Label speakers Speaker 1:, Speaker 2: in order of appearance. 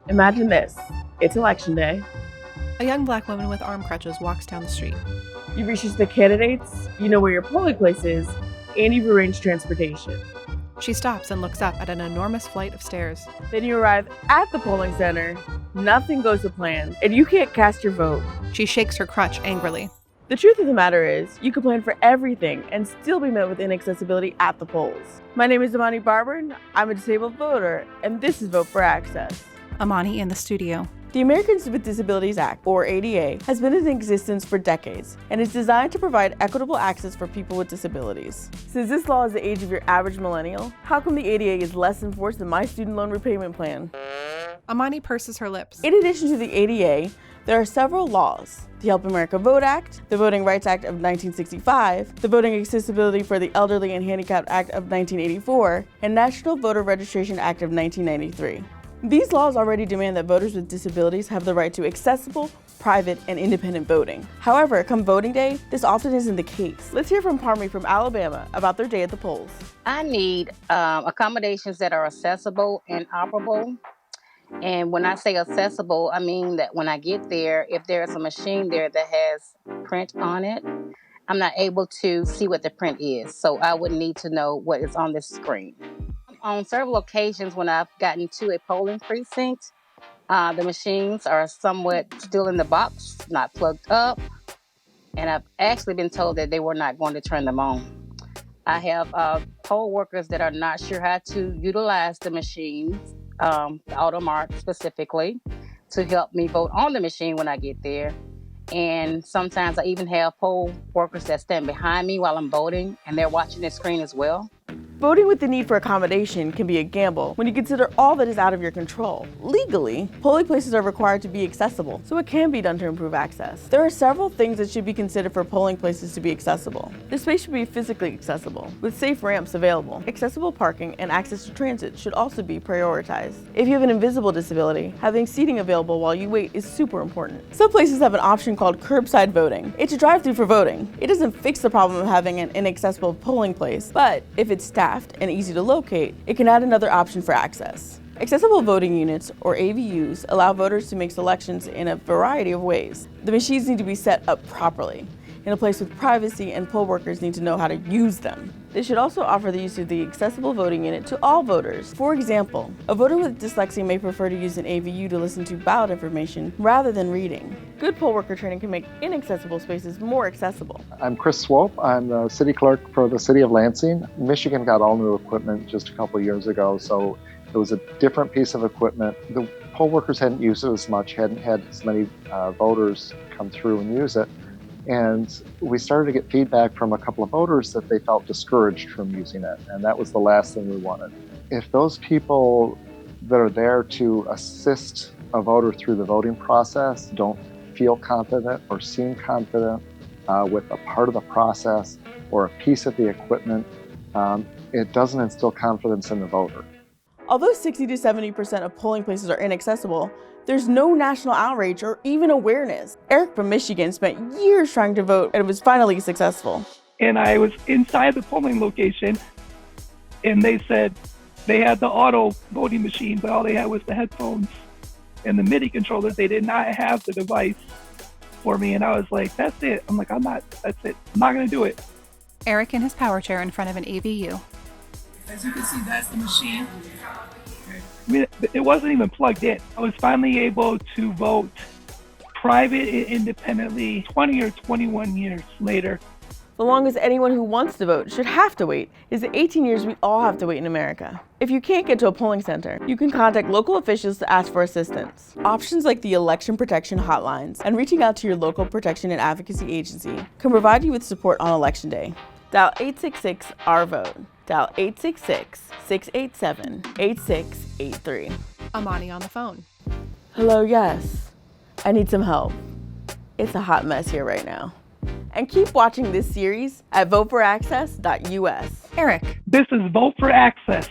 Speaker 1: Imagine this. It's election day.
Speaker 2: A young black woman with arm crutches walks down the street.
Speaker 1: You've researched the candidates, you know where your polling place is, and you've arranged transportation.
Speaker 2: She stops and looks up at an enormous flight of stairs.
Speaker 1: Then you arrive at the polling center, nothing goes to plan, and you can't cast your vote.
Speaker 2: She shakes her crutch angrily.
Speaker 1: The truth of the matter is, you can plan for everything and still be met with inaccessibility at the polls. My name is Amani Barber, I'm a disabled voter, and this is Vote for Access.
Speaker 2: Amani in the studio.
Speaker 1: The Americans with Disabilities Act, or ADA, has been in existence for decades and is designed to provide equitable access for people with disabilities. Since this law is the age of your average millennial, how come the ADA is less enforced than my student loan repayment plan?
Speaker 2: Amani purses her lips.
Speaker 1: In addition to the ADA, there are several laws. The Help America Vote Act, the Voting Rights Act of 1965, the Voting Accessibility for the Elderly and Handicapped Act of 1984, and National Voter Registration Act of 1993. These laws already demand that voters with disabilities have the right to accessible, private, and independent voting. However, come voting day, this often isn't the case. Let's hear from Parmi from Alabama about their day at the polls.
Speaker 3: I need accommodations that are accessible and operable. And when I say accessible, I mean that when I get there, if there's a machine there that has print on it, I'm not able to see what the print is. So I would need to know what is on this screen. On several occasions when I've gotten to a polling precinct, the machines are somewhat still in the box, not plugged up, and I've actually been told that they were not going to turn them on. I have poll workers that are not sure how to utilize the machines, the AutoMark specifically, to help me vote on the machine when I get there. And sometimes I even have poll workers that stand behind me while I'm voting, and they're watching the screen as well.
Speaker 1: Voting with the need for accommodation can be a gamble when you consider all that is out of your control. Legally, polling places are required to be accessible, so it can be done to improve access. There are several things that should be considered for polling places to be accessible. The space should be physically accessible, with safe ramps available. Accessible parking and access to transit should also be prioritized. If you have an invisible disability, having seating available while you wait is super important. Some places have an option called curbside voting. It's a drive-through for voting. It doesn't fix the problem of having an inaccessible polling place, but if it's staffed and easy to locate, it can add another option for access. Accessible voting units, or AVUs, allow voters to make selections in a variety of ways. The machines need to be set up properly, in a place with privacy, and poll workers need to know how to use them. They should also offer the use of the accessible voting unit to all voters. For example, a voter with dyslexia may prefer to use an AVU to listen to ballot information rather than reading. Good poll worker training can make inaccessible spaces more accessible.
Speaker 4: I'm Chris Swope. I'm the city clerk for the city of Lansing. Michigan got all new equipment just a couple years ago, so it was a different piece of equipment. The poll workers hadn't used it as much, hadn't had as many voters come through and use it. And we started to get feedback from a couple of voters that they felt discouraged from using it. And that was the last thing we wanted. If those people that are there to assist a voter through the voting process don't feel confident or seem confident with a part of the process or a piece of the equipment, it doesn't instill confidence in the voter.
Speaker 1: Although 60 to 70% of polling places are inaccessible, there's no national outrage or even awareness. Eric from Michigan spent years trying to vote and was finally successful.
Speaker 5: And I was inside the polling location, and they said they had the auto voting machine, but all they had was the headphones and the MIDI controller. They did not have the device for me, and I was like, that's it. I'm like, that's it. I'm not gonna do it.
Speaker 2: Eric in his power chair in front of an AVU.
Speaker 5: As you can see, that's the machine. I mean, it wasn't even plugged in. I was finally able to vote private and independently 20 or 21 years later.
Speaker 1: The longest anyone who wants to vote should have to wait is the 18 years we all have to wait in America. If you can't get to a polling center, you can contact local officials to ask for assistance. Options like the election protection hotlines and reaching out to your local protection and advocacy agency can provide you with support on election day. Dial 866-RVOTE. Dial 866-687-8683.
Speaker 2: Amani on the phone.
Speaker 1: Hello, yes. I need some help. It's a hot mess here right now. And keep watching this series at voteforaccess.us.
Speaker 2: Eric.
Speaker 5: This is Vote for Access.